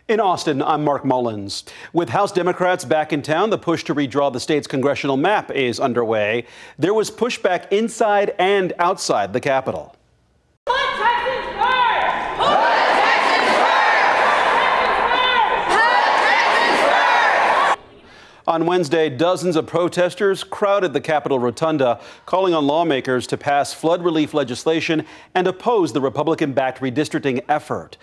In Austin, I'm Mark Mullins. With House Democrats back in town, the push to redraw the state's congressional map is underway. There was pushback inside and outside the Capitol. Put Texas first! Put Texas first! Put Texas first! On Wednesday, dozens of protesters crowded the Capitol Rotunda, calling on lawmakers to pass flood relief legislation and oppose the Republican-backed redistricting effort.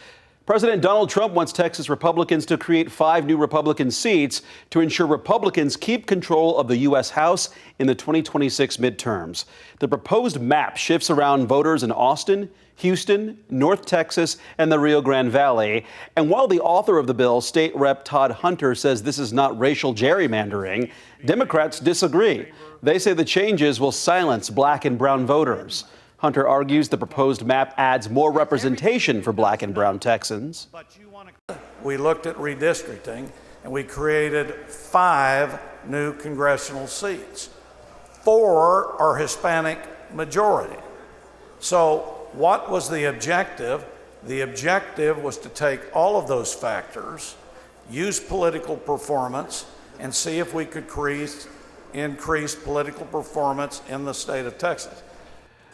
President Donald Trump wants Texas Republicans to create 5 new Republican seats to ensure Republicans keep control of the U.S. House in the 2026 midterms. The proposed map shifts around voters in Austin, Houston, North Texas, and the Rio Grande Valley. And while the author of the bill, State Rep Todd Hunter, says this is not racial gerrymandering, Democrats disagree. They say the changes will silence black and brown voters. Hunter argues the proposed map adds more representation for black and brown Texans. We looked at redistricting and we created 5 new congressional seats. 4 are Hispanic majority. So what was the objective? The objective was to take all of those factors, use political performance, and see if we could increase political performance in the state of Texas.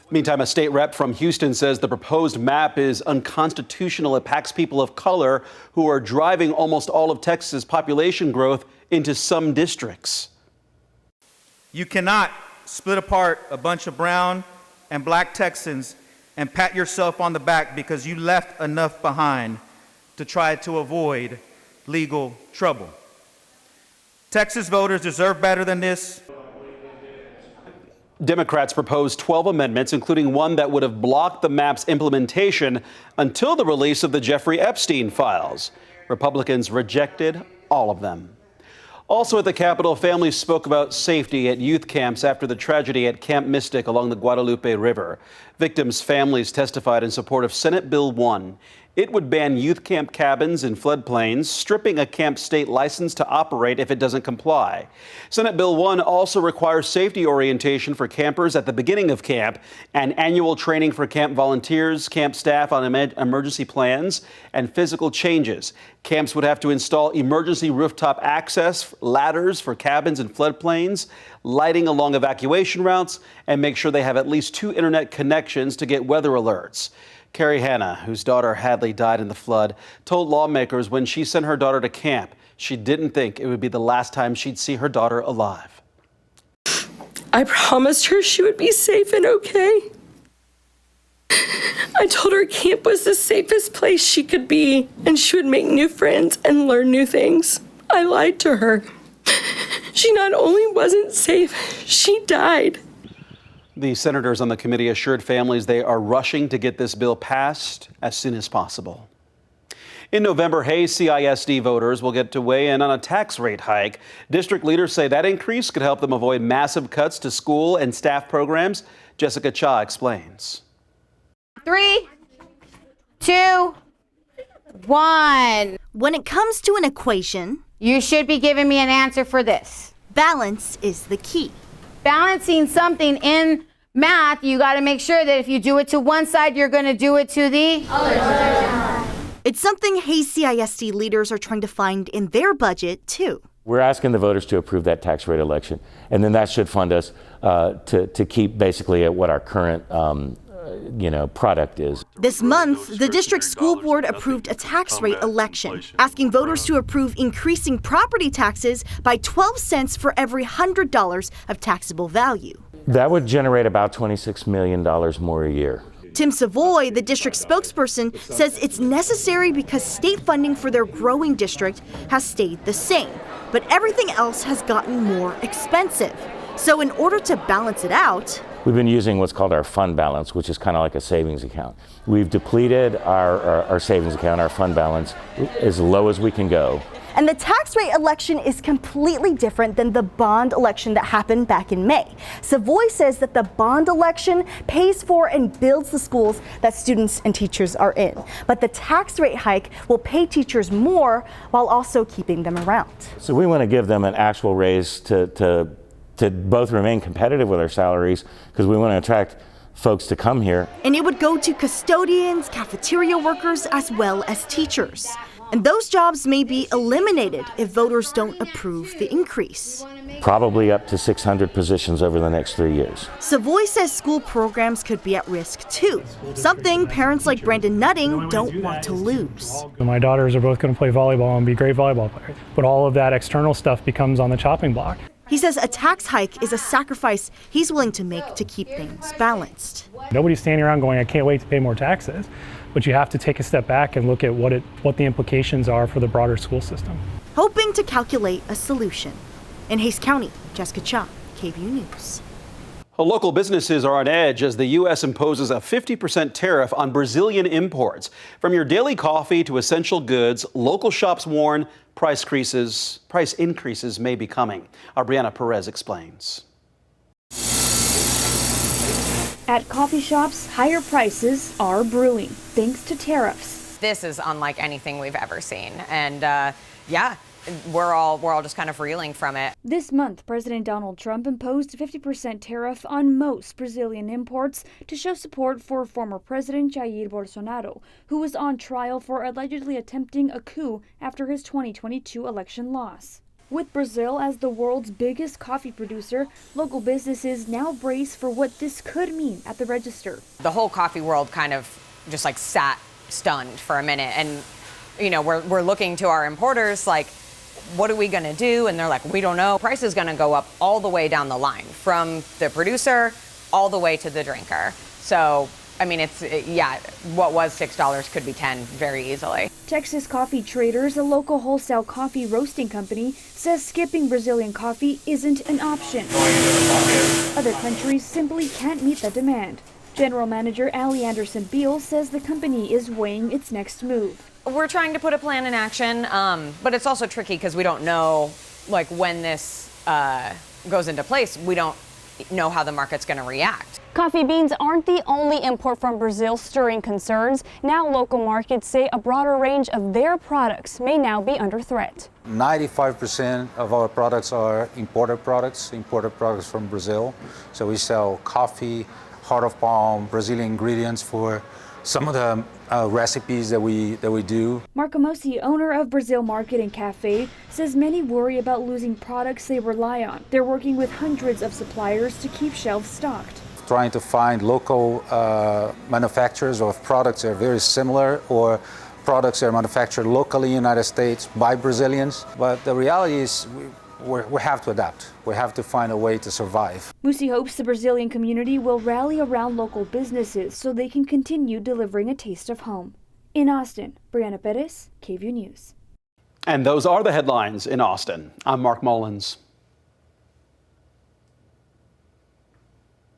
Meantime, a state rep from Houston says the proposed map is unconstitutional. It packs people of color who are driving almost all of Texas' population growth into some districts. You cannot split apart a bunch of brown and black Texans and pat yourself on the back because you left enough behind to try to avoid legal trouble. Texas voters deserve better than this. Democrats proposed 12 amendments, including one that would have blocked the map's implementation until the release of the Jeffrey Epstein files. Republicans rejected all of them. Also at the Capitol, families spoke about safety at youth camps after the tragedy at Camp Mystic along the Guadalupe River. Victims' families testified in support of Senate Bill 1. It would ban youth camp cabins in floodplains, stripping a camp state license to operate if it doesn't comply. Senate Bill 1 also requires safety orientation for campers at the beginning of camp and annual training for camp volunteers, camp staff on emergency plans, and physical changes. Camps would have to install emergency rooftop access, ladders for cabins in floodplains, lighting along evacuation routes, and make sure they have at least 2 internet connections to get weather alerts. Carrie Hanna, whose daughter Hadley died in the flood, told lawmakers when she sent her daughter to camp, she didn't think it would be the last time she'd see her daughter alive. I promised her she would be safe and okay. I told her camp was the safest place she could be, and she would make new friends and learn new things. I lied to her. She not only wasn't safe, she died. The senators on the committee assured families they are rushing to get this bill passed as soon as possible. In November, Hayes CISD voters will get to weigh in on a tax rate hike. District leaders say that increase could help them avoid massive cuts to school and staff programs. Jessica Cha explains. 3, 2, 1. When it comes to an equation, You should be giving me an answer for this. balance is the key. Balancing something in math, you got to make sure that if you do it to one side, you're going to do it to the other side. It's something Hayes CISD leaders are trying to find in their budget, too. We're asking the voters to approve that tax rate election, and then that should fund us to keep basically at what our current product is. This month, the district school board approved a tax rate election, asking voters to approve increasing property taxes by 12 cents for every $100 of taxable value. That would generate about $26 million more a year. Tim Savoy, the district spokesperson, says it's necessary because state funding for their growing district has stayed the same, but everything else has gotten more expensive. So in order to balance it out, we've been using what's called our fund balance, which is kind of like a savings account. We've depleted our savings account, our fund balance, as low as we can go. And the tax rate election is completely different than the bond election that happened back in May. Savoy says that the bond election pays for and builds the schools that students and teachers are in. But the tax rate hike will pay teachers more while also keeping them around. So we want to give them an actual raise to both remain competitive with our salaries, because we want to attract folks to come here. And it would go to custodians, cafeteria workers, as well as teachers. And those jobs may be eliminated if voters don't approve the increase. Probably up to 600 positions over the next 3 years. Savoy says school programs could be at risk too, something parents like Brandon Nutting don't want to lose. My daughters are both going to play volleyball and be great volleyball players, but all of that external stuff becomes on the chopping block. He says a tax hike is a sacrifice he's willing to make to keep things balanced. Nobody's standing around going, I can't wait to pay more taxes, but you have to take a step back and look at what the implications are for the broader school system. Hoping to calculate a solution. In Hays County, Jessica Cha, KVUE News. Well, local businesses are on edge as the U.S. imposes a 50% tariff on Brazilian imports. From your daily coffee to essential goods, local shops warn price increases may be coming. Our Brianna Perez explains. At coffee shops, higher prices are brewing thanks to tariffs. This is unlike anything we've ever seen. And yeah, we're all just kind of reeling from it. This month, President Donald Trump imposed a 50% tariff on most Brazilian imports to show support for former President Jair Bolsonaro, who was on trial for allegedly attempting a coup after his 2022 election loss. With Brazil as the world's biggest coffee producer, local businesses now brace for what this could mean at the register. The whole coffee world kind of just like sat stunned for a minute. And, you know, we're looking to our importers like, what are we going to do? And they're like, we don't know. Price is going to go up all the way down the line from the producer all the way to the drinker. So, I mean, what was $6 could be $10 very easily. Texas Coffee Traders, a local wholesale coffee roasting company, says skipping Brazilian coffee isn't an option. Other countries simply can't meet the demand. General Manager Allie Anderson-Beal says the company is weighing its next move. We're trying to put a plan in action, but it's also tricky because we don't know, like, when this goes into place. We don't know how the market's going to react. Coffee beans aren't the only import from Brazil stirring concerns. Now local markets say a broader range of their products may now be under threat. 95% of our products are imported products from Brazil. So we sell coffee, heart of palm, Brazilian ingredients for some of the recipes that we do. Marcomosi, owner of Brazil Market and Cafe, says many worry about losing products they rely on. They're working with hundreds of suppliers to keep shelves stocked. Trying to find local manufacturers of products that are very similar or products that are manufactured locally in the United States by Brazilians. But the reality is we have to adapt. We have to find a way to survive. Musi hopes the Brazilian community will rally around local businesses so they can continue delivering a taste of home. In Austin, Brianna Perez, KVUE News. And those are the headlines in Austin. I'm Mark Mullins.